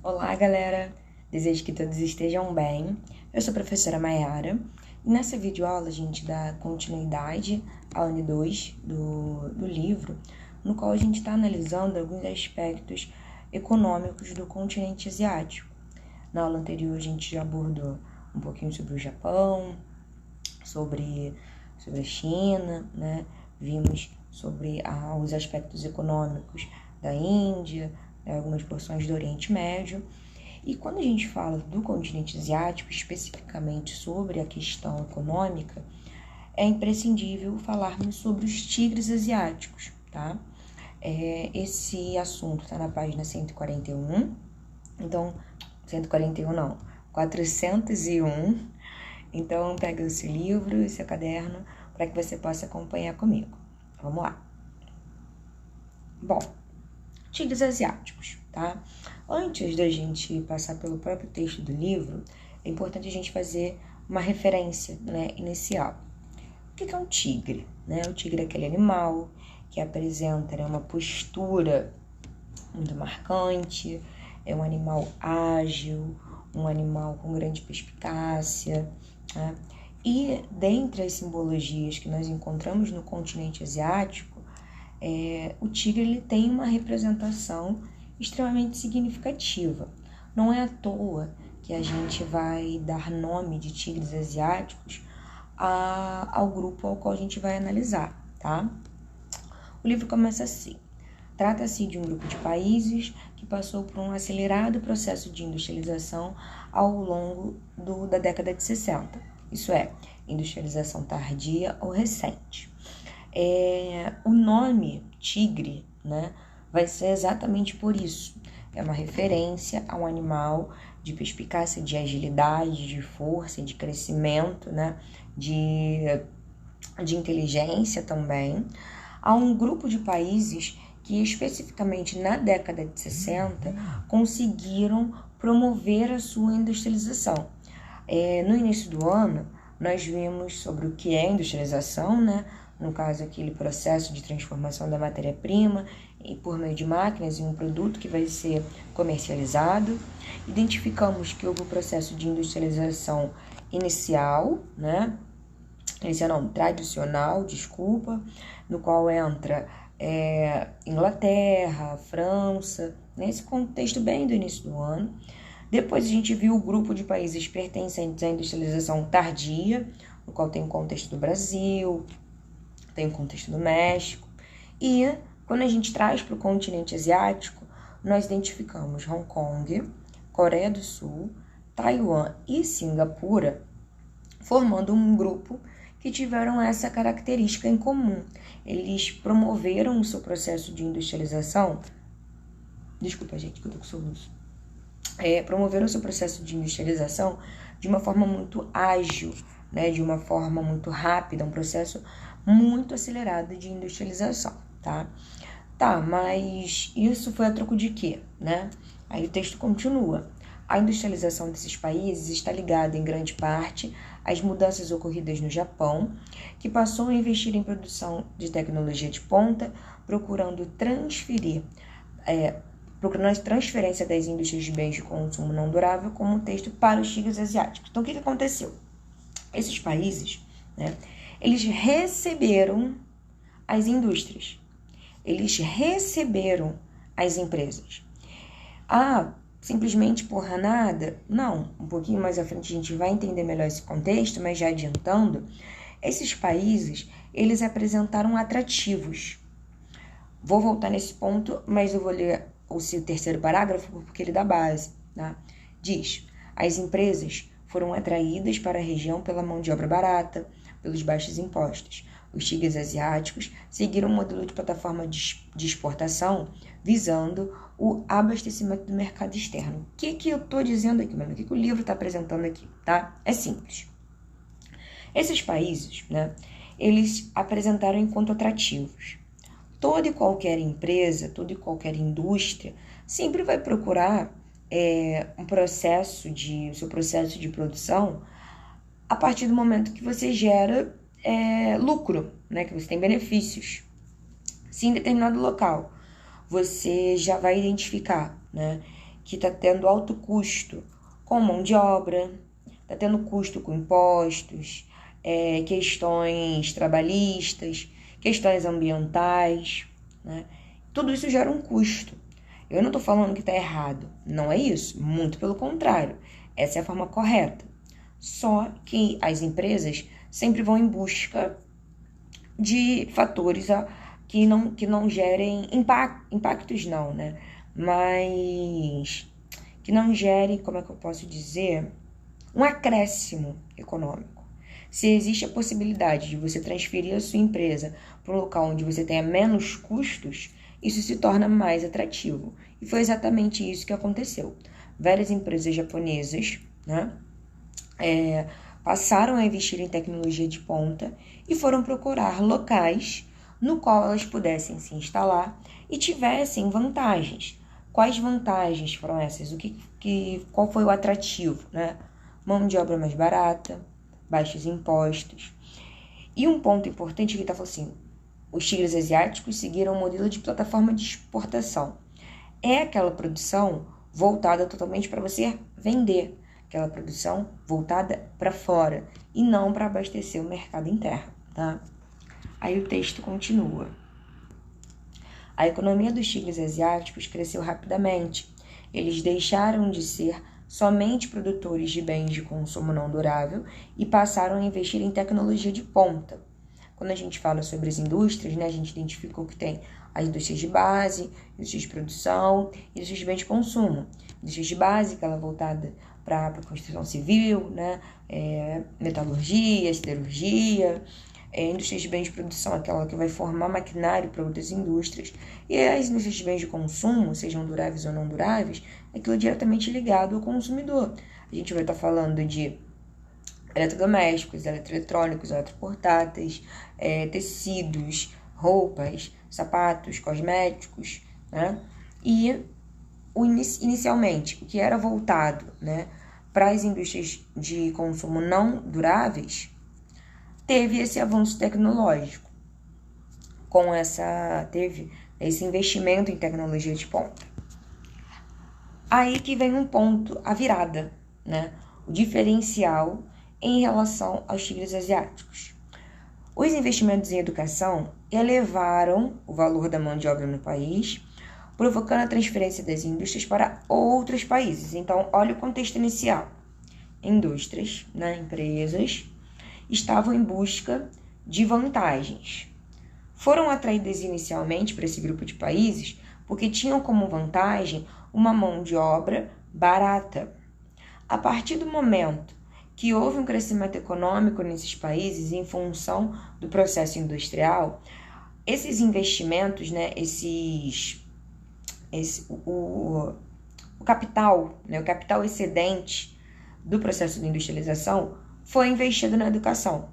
Olá, galera! Desejo que todos estejam bem. Eu sou a professora Mayara e nessa videoaula a gente dá continuidade ao ano 2 do livro, no qual a gente está analisando alguns aspectos econômicos do continente asiático. Na aula anterior a gente já abordou um pouquinho sobre o Japão, sobre a China, né? Vimos sobre os aspectos econômicos da Índia, algumas porções do Oriente Médio. E quando a gente fala do continente asiático, especificamente sobre a questão econômica, é imprescindível falarmos sobre os tigres asiáticos, tá? Esse assunto está na página 141, então, 141 não, 401. Então, pega o seu livro e seu caderno para que você possa acompanhar comigo. Vamos lá. Bom, tigres asiáticos, tá? Antes da gente passar pelo próprio texto do livro, é importante a gente fazer uma referência, né, inicial. O que é um tigre? Né? O tigre é aquele animal que apresenta, né, uma postura muito marcante, é um animal ágil, um animal com grande perspicácia, né? E dentre as simbologias que nós encontramos no continente asiático, o tigre ele tem uma representação extremamente significativa. Não é à toa que a gente vai dar nome de tigres asiáticos ao grupo ao qual a gente vai analisar, tá? O livro começa assim. Trata-se de um grupo de países que passou por um acelerado processo de industrialização ao longo da década de 60. Isso é, industrialização tardia ou recente. O nome tigre, né, vai ser exatamente por isso. É uma referência a um animal de perspicácia, de agilidade, de força, de crescimento, né, de inteligência também, a um grupo de países que especificamente na década de 60 conseguiram promover a sua industrialização. No início do ano, nós vimos sobre o que é industrialização, né? No caso, aquele processo de transformação da matéria-prima por meio de máquinas em um produto que vai ser comercializado. Identificamos que houve o processo de industrialização inicial, né? Tradicional, no qual entra Inglaterra, França, nesse contexto bem do início do ano. Depois a gente viu o grupo de países pertencentes à industrialização tardia, no qual tem o contexto do Brasil, tem o contexto do México. E quando a gente traz para o continente asiático, nós identificamos Hong Kong, Coreia do Sul, Taiwan e Singapura, formando um grupo que tiveram essa característica em comum. Eles promoveram o seu processo de industrialização. Desculpa, gente, que eu tô com soluço. Promoveram o seu processo de industrialização de uma forma muito ágil, né? De uma forma muito rápida, um processo muito acelerado de industrialização, tá? Tá, mas isso foi a troco de quê, né? Aí o texto continua. A industrialização desses países está ligada, em grande parte, às mudanças ocorridas no Japão, que passou a investir em produção de tecnologia de ponta, procurando a transferência das indústrias de bens de consumo não durável como texto para os tigres asiáticos. Então, o que aconteceu? Esses países, né, eles receberam as indústrias, eles receberam as empresas. Simplesmente por nada? Não, um pouquinho mais à frente a gente vai entender melhor esse contexto, mas já adiantando, esses países, eles apresentaram atrativos. Vou voltar nesse ponto, mas eu vou ler o terceiro parágrafo porque ele dá base, tá? Diz, as empresas foram atraídas para a região pela mão de obra barata, pelos baixos impostos. Os tigres asiáticos seguiram um modelo de plataforma de exportação visando o abastecimento do mercado externo. O que eu estou dizendo aqui, mano? O que o livro está apresentando aqui, tá? É simples. Esses países, né, eles apresentaram enquanto atrativos. Toda e qualquer empresa, toda e qualquer indústria sempre vai procurar o seu processo de produção a partir do momento que você gera lucro, né, que você tem benefícios. Se em determinado local você já vai identificar, né, que está tendo alto custo com mão de obra, está tendo custo com impostos, questões trabalhistas, questões ambientais, né? Tudo isso gera um custo. Eu não estou falando que está errado, não é isso, muito pelo contrário, essa é a forma correta. Só que as empresas sempre vão em busca de fatores que não gerem impactos não, né? Mas que não gerem, como é que eu posso dizer, um acréscimo econômico. Se existe a possibilidade de você transferir a sua empresa para um local onde você tenha menos custos, isso se torna mais atrativo. E foi exatamente isso que aconteceu. Várias empresas japonesas, né, passaram a investir em tecnologia de ponta e foram procurar locais no qual elas pudessem se instalar e tivessem vantagens. Quais vantagens foram essas? Qual foi o atrativo, né? Mão de obra mais barata, baixos impostos. E um ponto importante que ele está falando assim, os tigres asiáticos seguiram um modelo de plataforma de exportação. É aquela produção voltada totalmente para você vender, aquela produção voltada para fora e não para abastecer o mercado interno, tá? Aí o texto continua. A economia dos tigres asiáticos cresceu rapidamente. Eles deixaram de ser somente produtores de bens de consumo não durável e passaram a investir em tecnologia de ponta. Quando a gente fala sobre as indústrias, né, a gente identificou que tem as indústrias de base, indústrias de produção e indústrias de bens de consumo. Indústrias de base, aquela voltada para a construção civil, né, metalurgia, siderurgia. Indústrias de bens de produção, aquela que vai formar maquinário para outras indústrias. E as indústrias de bens de consumo, sejam duráveis ou não duráveis, aquilo diretamente ligado ao consumidor. A gente vai estar falando de eletrodomésticos, eletroeletrônicos, eletroportáteis, tecidos, roupas, sapatos, cosméticos, né? E inicialmente, o que era voltado, né, para as indústrias de consumo não duráveis, teve esse avanço tecnológico, teve esse investimento em tecnologia de ponta. Aí que vem um ponto, a virada, né? O diferencial em relação aos tigres asiáticos. Os investimentos em educação elevaram o valor da mão de obra no país, provocando a transferência das indústrias para outros países. Então, olha o contexto inicial. Indústrias, né, empresas, estavam em busca de vantagens. Foram atraídas inicialmente para esse grupo de países porque tinham como vantagem uma mão de obra barata. A partir do momento que houve um crescimento econômico nesses países em função do processo industrial, esses investimentos, né, o capital, né, o capital excedente do processo de industrialização foi investido na educação.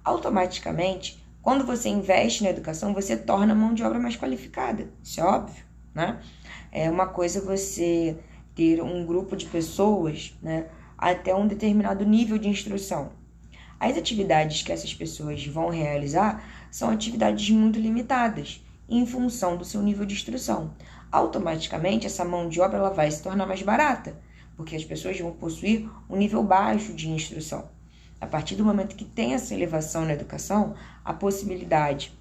Automaticamente, quando você investe na educação, você torna a mão de obra mais qualificada. Isso é óbvio, né? É uma coisa você ter um grupo de pessoas, né, até um determinado nível de instrução. As atividades que essas pessoas vão realizar são atividades muito limitadas, em função do seu nível de instrução. Automaticamente, essa mão de obra ela vai se tornar mais barata, porque as pessoas vão possuir um nível baixo de instrução. A partir do momento que tem essa elevação na educação, a possibilidade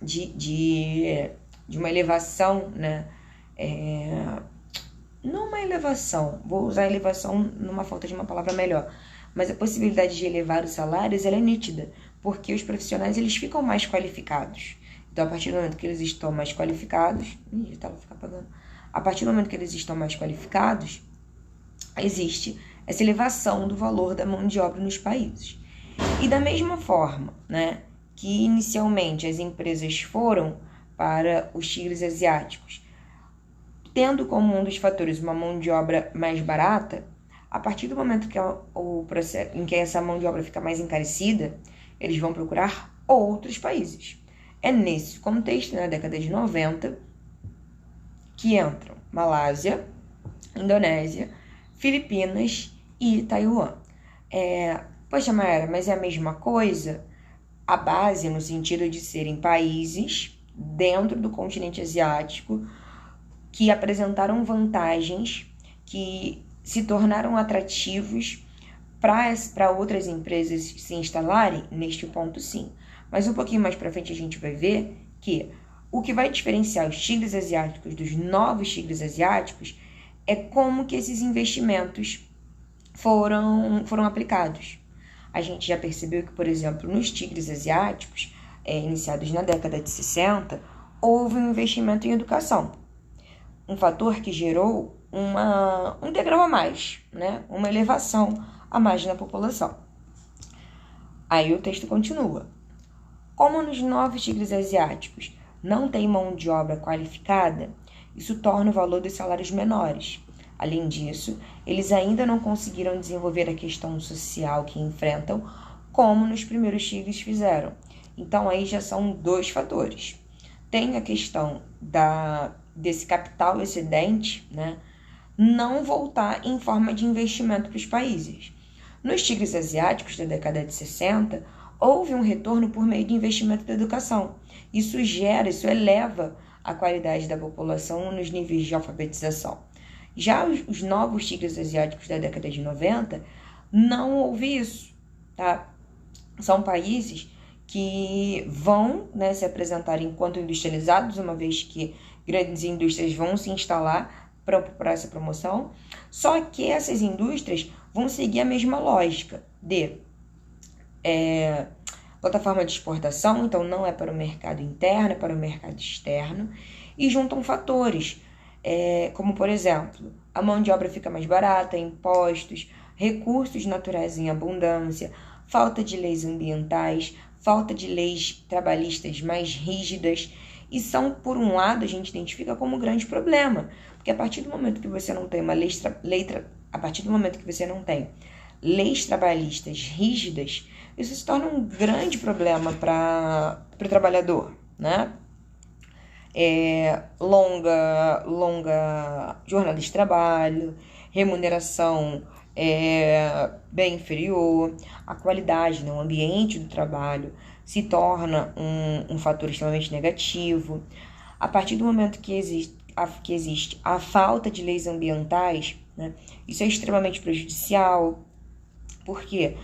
de uma elevação, né? Não uma elevação, vou usar elevação numa falta de uma palavra melhor, mas a possibilidade de elevar os salários ela é nítida, porque os profissionais eles ficam mais qualificados. Então, a partir do momento que eles estão mais qualificados, a partir do momento que eles estão mais qualificados, existe essa elevação do valor da mão de obra nos países. E da mesma forma, né, que inicialmente as empresas foram para os tigres asiáticos, tendo como um dos fatores uma mão de obra mais barata, a partir do momento que em que essa mão de obra fica mais encarecida, eles vão procurar outros países. É nesse contexto, na década de 90, que entram Malásia, Indonésia, Filipinas e Taiwan. Poxa, Mayara, mas é a mesma coisa? A base, no sentido de serem países dentro do continente asiático que apresentaram vantagens que se tornaram atrativos para outras empresas se instalarem? Neste ponto, sim. Mas um pouquinho mais para frente a gente vai ver que o que vai diferenciar os tigres asiáticos dos novos tigres asiáticos é como que esses investimentos foram aplicados. A gente já percebeu que, por exemplo, nos tigres asiáticos, iniciados na década de 60, houve um investimento em educação. Um fator que gerou um degrau a mais, né? Uma elevação a mais na população. Aí o texto continua. Como nos novos tigres asiáticos não tem mão de obra qualificada, isso torna o valor dos salários menores. Além disso, eles ainda não conseguiram desenvolver a questão social que enfrentam, como nos primeiros tigres fizeram. Então, aí já são dois fatores. Tem a questão desse capital excedente, né, não voltar em forma de investimento para os países. Nos tigres asiáticos da década de 60, houve um retorno por meio de investimento da educação. Isso eleva a qualidade da população nos níveis de alfabetização. Já os novos tigres asiáticos da década de 90, não houve isso, tá? São países que vão, né, se apresentar enquanto industrializados, uma vez que grandes indústrias vão se instalar para essa promoção, só que essas indústrias vão seguir a mesma lógica de plataforma de exportação, então não é para o mercado interno, é para o mercado externo, e juntam fatores, como, por exemplo, a mão de obra fica mais barata, impostos, recursos naturais em abundância, falta de leis ambientais, falta de leis trabalhistas mais rígidas, e são, por um lado, a gente identifica como um grande problema, porque a partir do momento que você não tem leis trabalhistas rígidas, isso se torna um grande problema para o trabalhador, né? Longa jornada de trabalho, remuneração bem inferior, a qualidade, né, o ambiente do trabalho se torna um fator extremamente negativo. A partir do momento que existe a falta de leis ambientais, né, isso é extremamente prejudicial, porque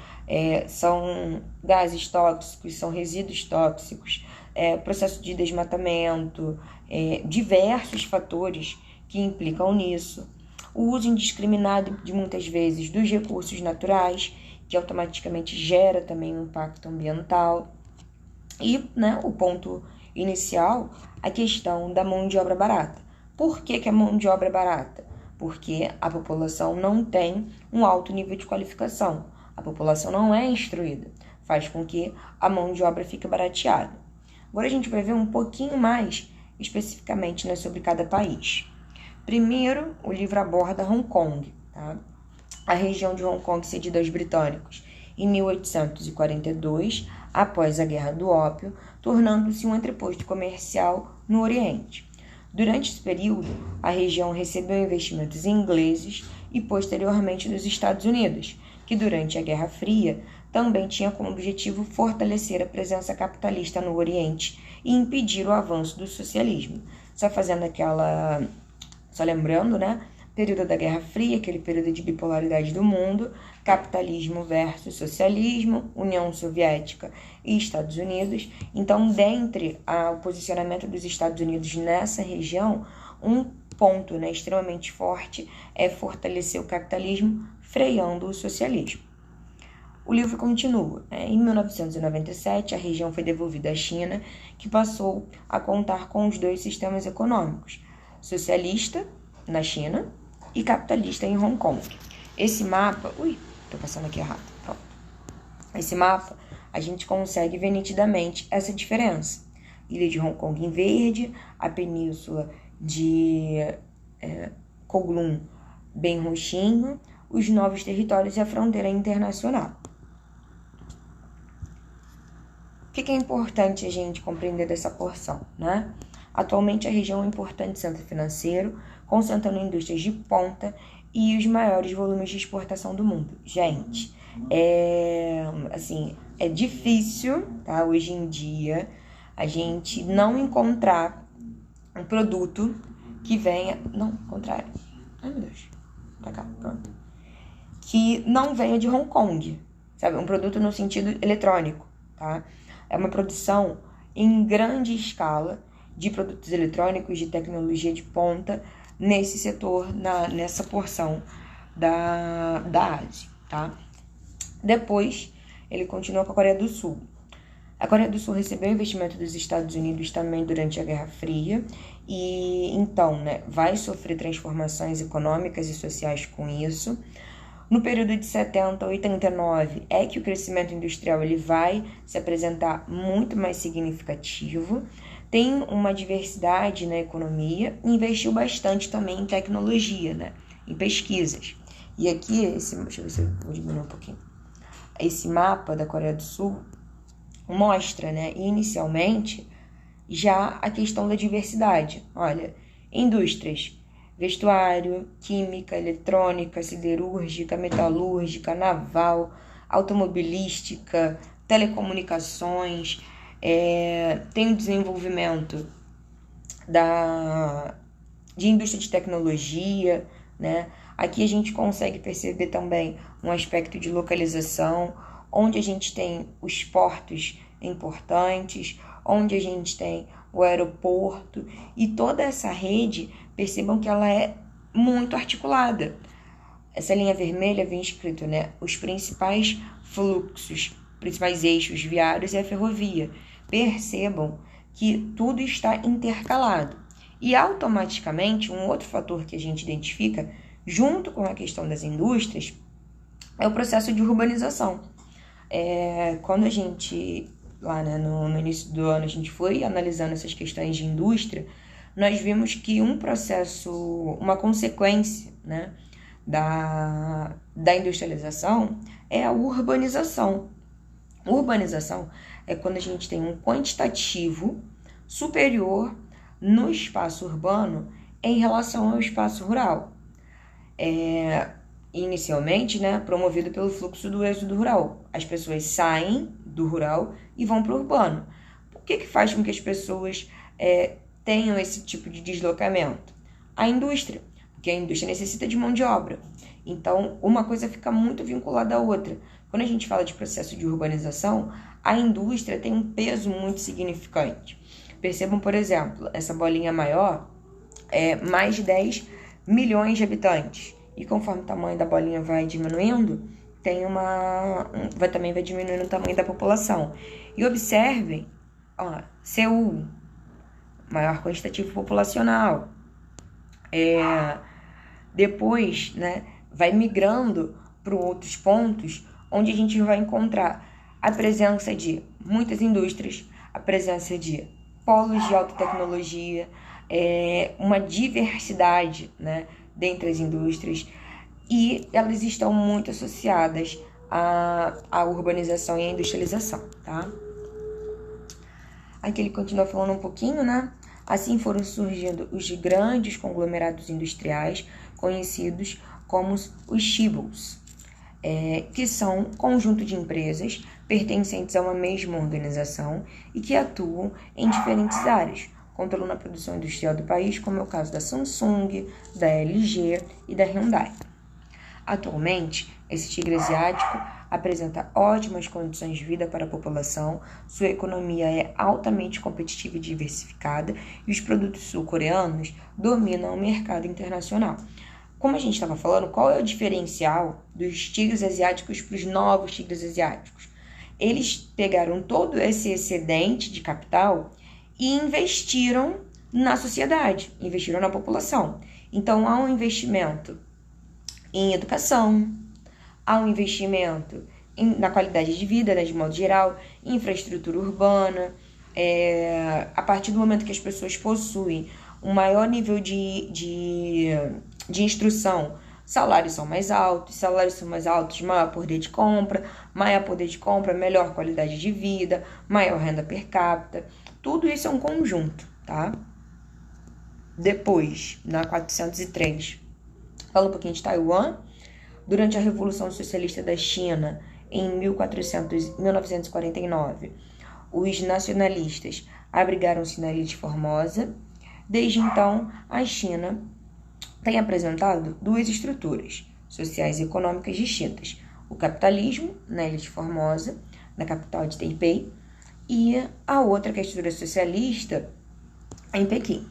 são gases tóxicos, são resíduos tóxicos, processo de desmatamento, diversos fatores que implicam nisso. O uso indiscriminado de muitas vezes dos recursos naturais, que automaticamente gera também um impacto ambiental. E, né, o ponto inicial, a questão da mão de obra barata. Por que a mão de obra é barata? Porque a população não tem um alto nível de qualificação. A população não é instruída. Faz com que a mão de obra fique barateada. Agora a gente vai ver um pouquinho mais especificamente, né, sobre cada país. Primeiro, o livro aborda Hong Kong, tá? A região de Hong Kong cedida aos britânicos em 1842, após a Guerra do Ópio, tornando-se um entreposto comercial no Oriente. Durante esse período, a região recebeu investimentos ingleses e, posteriormente, dos Estados Unidos, que durante a Guerra Fria também tinha como objetivo fortalecer a presença capitalista no Oriente e impedir o avanço do socialismo. Só lembrando, né? Período da Guerra Fria, aquele período de bipolaridade do mundo, capitalismo versus socialismo, União Soviética e Estados Unidos. Então, dentre o posicionamento dos Estados Unidos nessa região, um ponto, né, extremamente forte é fortalecer o capitalismo, freando o socialismo. O livro continua. Em 1997, a região foi devolvida à China, que passou a contar com os dois sistemas econômicos, socialista na China e capitalista em Hong Kong. Esse mapa... tô passando aqui errado. Pronto. Esse mapa, a gente consegue ver nitidamente essa diferença. Ilha de Hong Kong em verde, a península de Kowloon bem roxinho, os novos territórios e a fronteira internacional. O que é importante a gente compreender dessa porção, né? Atualmente, a região é um importante centro financeiro, concentrando indústrias de ponta e os maiores volumes de exportação do mundo. Gente, é difícil, tá? Hoje em dia, a gente não encontrar um produto que venha... Não, contrário. Ai, meu Deus. pra cá, pronto. Que não venha de Hong Kong, sabe? Um produto no sentido eletrônico, tá? É uma produção em grande escala de produtos eletrônicos, de tecnologia de ponta, nesse setor, nessa porção da Ásia, tá? Depois, ele continua com a Coreia do Sul. A Coreia do Sul recebeu investimento dos Estados Unidos também durante a Guerra Fria e, então, vai sofrer transformações econômicas e sociais com isso. No período de 70 a 89 é que o crescimento industrial ele vai se apresentar muito mais significativo, tem uma diversidade na economia e investiu bastante também em tecnologia, em pesquisas. E aqui, deixa eu ver se eu vou diminuir um pouquinho. Esse mapa da Coreia do Sul mostra, inicialmente, já a questão da diversidade. Olha, indústrias, vestuário, química, eletrônica, siderúrgica, metalúrgica, naval, automobilística, telecomunicações, tem o desenvolvimento de indústria de tecnologia, Aqui a gente consegue perceber também um aspecto de localização, onde a gente tem os portos importantes, onde a gente tem o aeroporto e toda essa rede, percebam que ela é muito articulada. Essa linha vermelha vem escrito, os principais fluxos, principais eixos viários e a ferrovia. Percebam que tudo está intercalado. E automaticamente, um outro fator que a gente identifica, junto com a questão das indústrias, é o processo de urbanização. Quando a gente, lá no início do ano, a gente foi analisando essas questões de indústria, nós vimos que uma consequência da industrialização é a urbanização. Urbanização é quando a gente tem um quantitativo superior no espaço urbano em relação ao espaço rural. Inicialmente, promovido pelo fluxo do êxodo rural. As pessoas saem do rural e vão para o urbano. O que faz com que as pessoas tenham esse tipo de deslocamento? A indústria, porque a indústria necessita de mão de obra. Então, uma coisa fica muito vinculada à outra. Quando a gente fala de processo de urbanização, a indústria tem um peso muito significante. Percebam, por exemplo, essa bolinha maior é mais de 10 milhões de habitantes. E conforme o tamanho da bolinha vai diminuindo, também vai diminuindo o tamanho da população. E observem, Seul, maior quantitativo populacional. Depois, vai migrando para outros pontos, onde a gente vai encontrar a presença de muitas indústrias, a presença de polos de alta tecnologia, uma diversidade, dentre as indústrias, e elas estão muito associadas à urbanização e à industrialização, tá? Aqui ele continua falando um pouquinho, Assim foram surgindo os grandes conglomerados industriais, conhecidos como os chaebols, que são um conjunto de empresas pertencentes a uma mesma organização e que atuam em diferentes áreas, controlando a produção industrial do país, como é o caso da Samsung, da LG e da Hyundai. Atualmente, esse tigre asiático apresenta ótimas condições de vida para a população, sua economia é altamente competitiva e diversificada e os produtos sul-coreanos dominam o mercado internacional. Como a gente estava falando, qual é o diferencial dos tigres asiáticos para os novos tigres asiáticos? Eles pegaram todo esse excedente de capital e investiram na sociedade, investiram na população. Então, há um investimento em educação, há um investimento na qualidade de vida, de modo geral, infraestrutura urbana. A partir do momento que as pessoas possuem um maior nível de instrução, salários são mais altos, maior poder de compra, melhor qualidade de vida, maior renda per capita. Tudo isso é um conjunto, tá? Depois, na 403, fala um pouquinho de Taiwan. Durante a Revolução Socialista da China, em 1949, os nacionalistas abrigaram-se na ilha de Formosa. Desde então, a China tem apresentado duas estruturas sociais e econômicas distintas. O capitalismo, na Ilha de Formosa, na capital de Taipei, e a outra, que é a estrutura socialista, em Pequim.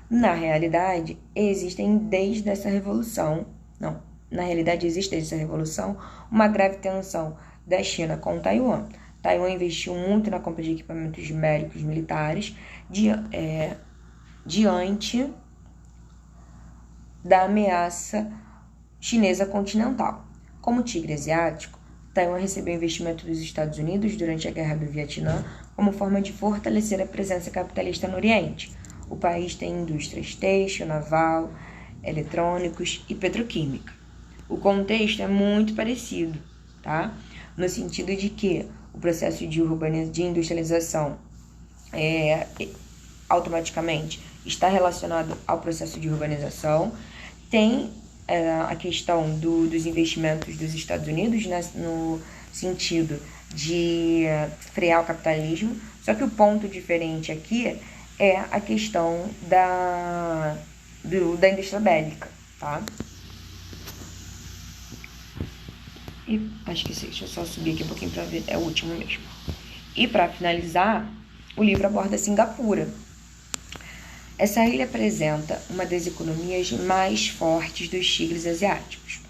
Na realidade, existe desde essa revolução uma grave tensão da China com Taiwan. Taiwan investiu muito na compra de equipamentos médicos militares diante da ameaça chinesa continental. Como tigre asiático, Taiwan recebeu investimento dos Estados Unidos durante a Guerra do Vietnã como forma de fortalecer a presença capitalista no Oriente. O país tem indústrias têxtil, naval, eletrônicos e petroquímica. O contexto é muito parecido, tá? No sentido de que o processo de industrialização automaticamente está relacionado ao processo de urbanização. Tem a questão dos investimentos dos Estados Unidos, né, no sentido de frear o capitalismo, só que o ponto diferente aqui é a questão da indústria bélica, tá? E acho que deixa eu só subir aqui um pouquinho para ver, é o último mesmo. E para finalizar, o livro aborda Singapura. Essa ilha apresenta uma das economias mais fortes dos tigres asiáticos,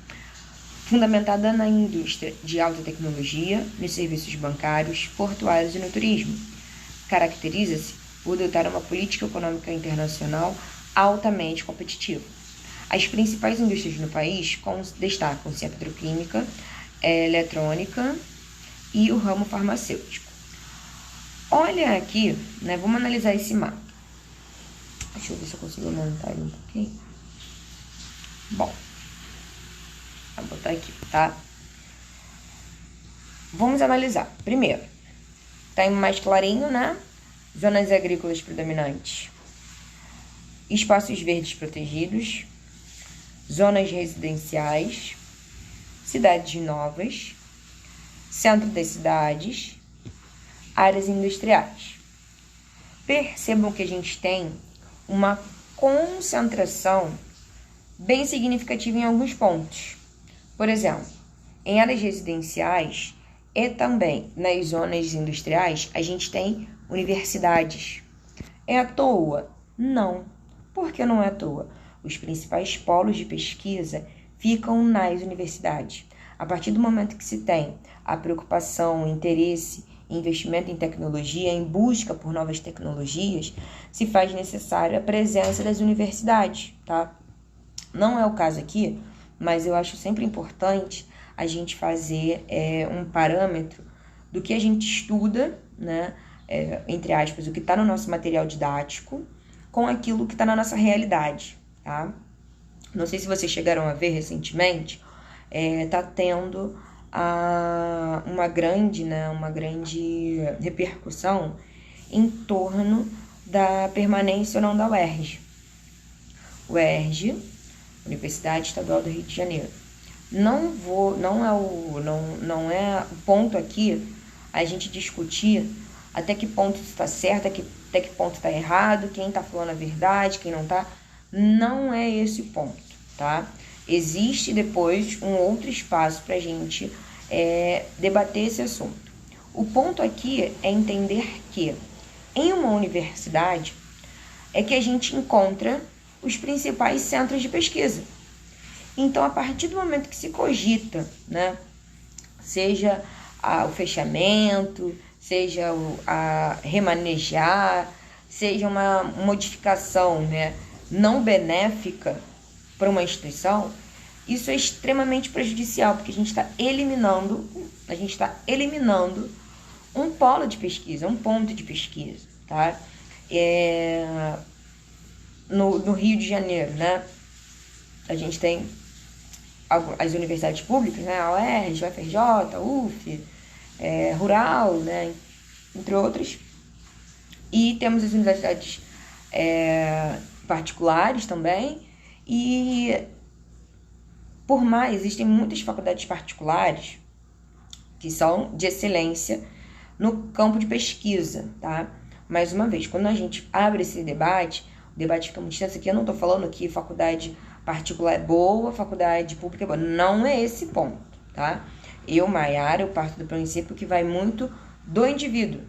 fundamentada na indústria de alta tecnologia, nos serviços bancários, portuários e no turismo. Caracteriza-se por adotar uma política econômica internacional altamente competitiva. As principais indústrias no país destacam-se a petroquímica, a eletrônica e o ramo farmacêutico. Olha aqui, né, vamos analisar esse mapa. Deixa eu ver se eu consigo aumentar ele um pouquinho. Bom, vou botar aqui, tá? Vamos analisar. Primeiro, tá mais clarinho, né? Zonas agrícolas predominantes, espaços verdes protegidos, zonas residenciais, cidades novas, centro das cidades, áreas industriais. Percebam que a gente tem uma concentração bem significativa em alguns pontos. Por exemplo, em áreas residenciais e também nas zonas industriais, a gente tem universidades. É à toa? Não. Por que não é à toa? Os principais polos de pesquisa ficam nas universidades. A partir do momento que se tem a preocupação, o interesse, investimento em tecnologia, em busca por novas tecnologias, se faz necessária a presença das universidades, tá? Não é o caso aqui, mas eu acho sempre importante a gente fazer um parâmetro do que a gente estuda, né? Entre aspas, o que está no nosso material didático com aquilo que está na nossa realidade, tá? Não sei se vocês chegaram a ver recentemente, tá tendo uma grande repercussão em torno da permanência ou não da UERJ. UERJ, Universidade Estadual do Rio de Janeiro. Não é o ponto aqui a gente discutir até que ponto isso está certo, até que ponto está errado, quem está falando a verdade, quem não está. Não é esse o ponto, tá? Existe depois um outro espaço para a gente debater esse assunto. O ponto aqui é entender que em uma universidade é que a gente encontra os principais centros de pesquisa. Então, a partir do momento que se cogita, né, seja o fechamento, seja a remanejar, seja uma modificação, né, não benéfica para uma instituição, isso é extremamente prejudicial, porque a gente está eliminando um polo de pesquisa, um ponto de pesquisa, tá? No Rio de Janeiro, né, a gente tem as universidades públicas, né, a UERJ, a UFRJ, a UF, Rural, né, entre outras, e temos as universidades particulares também, e por mais, existem muitas faculdades particulares que são de excelência no campo de pesquisa, tá? Mais uma vez, quando a gente abre esse debate, O debate fica muito extenso aqui. Eu não tô falando que faculdade particular é boa, faculdade pública é boa. Não é esse ponto, tá? Eu, Maiara, eu parto do princípio que vai muito do indivíduo.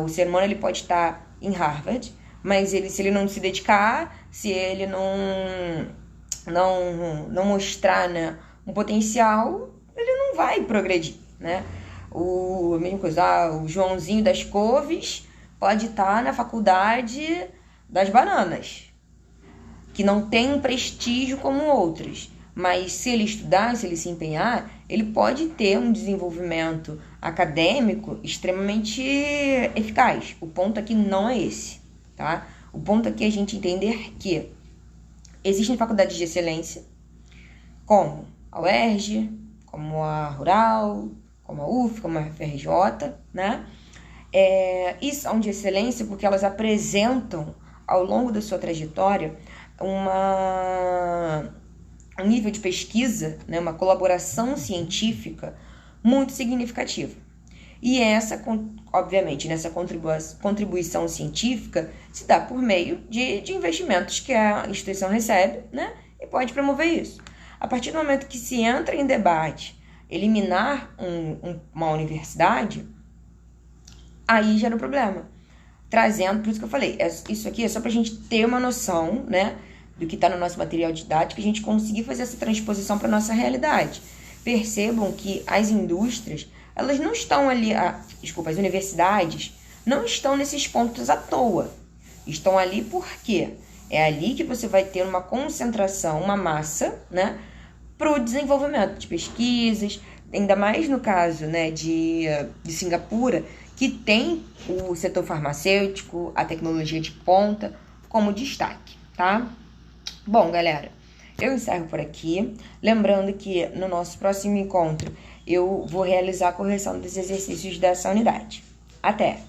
O ser humano ele pode estar em Harvard, mas se ele não se dedicar, se ele não mostrar, né, um potencial, ele não vai progredir, né? A mesma coisa, o Joãozinho das couves pode estar na faculdade das bananas, que não tem um prestígio como outras. Mas se ele estudar, se ele se empenhar, ele pode ter um desenvolvimento acadêmico extremamente eficaz. O ponto aqui não é esse, tá? O ponto aqui é a gente entender que existem faculdades de excelência, como a UERJ, como a Rural, como a UF, como a FRJ, né? E são de excelência porque elas apresentam, ao longo da sua trajetória, um nível de pesquisa, né, uma colaboração científica muito significativa. E obviamente, nessa contribuição científica se dá por meio de investimentos que a instituição recebe, né, e pode promover isso. A partir do momento que se entra em debate, eliminar uma universidade, aí gera um problema. Trazendo, por isso que eu falei, isso aqui é só pra gente ter uma noção, né, do que está no nosso material didático, a gente conseguir fazer essa transposição para nossa realidade. Percebam que as indústrias, elas não estão ali, as universidades não estão nesses pontos à toa. Estão ali porque é ali que você vai ter uma concentração, uma massa, né, para o desenvolvimento de pesquisas, ainda mais no caso, né, de Singapura, que tem o setor farmacêutico, a tecnologia de ponta como destaque, tá? Bom, galera, eu encerro por aqui. Lembrando que no nosso próximo encontro eu vou realizar a correção dos exercícios dessa unidade. Até!